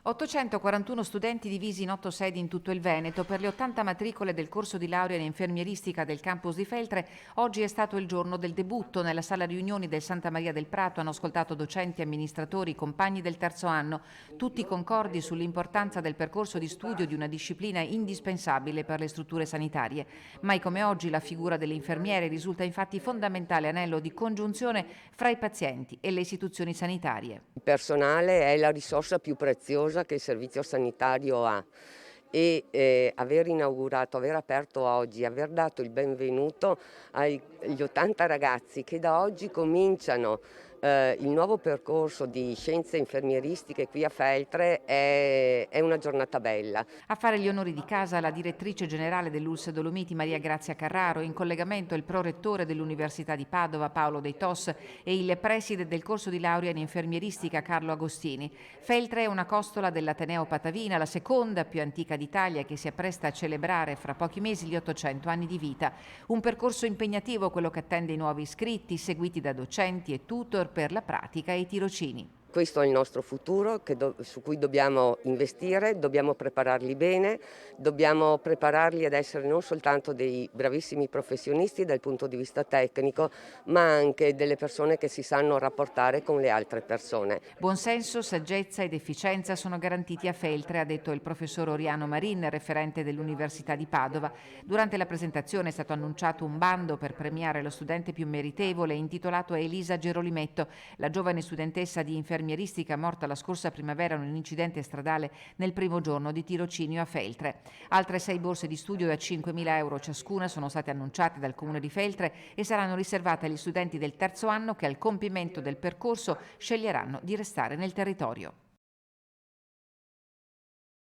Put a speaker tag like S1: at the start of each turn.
S1: 841 studenti divisi in 8 sedi in tutto il Veneto. Per le 80 matricole del corso di laurea in infermieristica del campus di Feltre, oggi è stato il giorno del debutto. Nella sala riunioni del Santa Maria del Prato hanno ascoltato docenti, amministratori, compagni del terzo anno, tutti concordi sull'importanza del percorso di studio di una disciplina indispensabile per le strutture sanitarie. Mai come oggi la figura dell'infermiere risulta infatti fondamentale anello di congiunzione fra i pazienti e le istituzioni sanitarie.
S2: Il personale è la risorsa più preziosa che il servizio sanitario ha e aver inaugurato, aver aperto oggi, aver dato il benvenuto agli 80 ragazzi che da oggi cominciano il nuovo percorso di scienze infermieristiche qui a Feltre è una giornata bella.
S1: A fare gli onori di casa la direttrice generale dell'ULSS Dolomiti Maria Grazia Carraro, in collegamento il prorettore dell'Università di Padova Paolo Dei Tos e il preside del corso di laurea in infermieristica Carlo Agostini. Feltre è una costola dell'Ateneo Patavina, la seconda più antica d'Italia, che si appresta a celebrare fra pochi mesi gli 800 anni di vita. Un percorso impegnativo quello che attende i nuovi iscritti, seguiti da docenti e tutor per la pratica e i tirocini.
S2: Questo è il nostro futuro su cui dobbiamo investire, dobbiamo prepararli bene, dobbiamo prepararli ad essere non soltanto dei bravissimi professionisti dal punto di vista tecnico, ma anche delle persone che si sanno rapportare con le altre persone.
S1: Buonsenso, saggezza ed efficienza sono garantiti a Feltre, ha detto il professor Oriano Marin, referente dell'Università di Padova. Durante la presentazione è stato annunciato un bando per premiare lo studente più meritevole intitolato a Elisa Gerolimetto, la giovane studentessa di infermieristica morta la scorsa primavera in un incidente stradale nel primo giorno di tirocinio a Feltre. Altre 6 borse di studio da 5.000 euro ciascuna sono state annunciate dal Comune di Feltre e saranno riservate agli studenti del terzo anno che al compimento del percorso sceglieranno di restare nel territorio.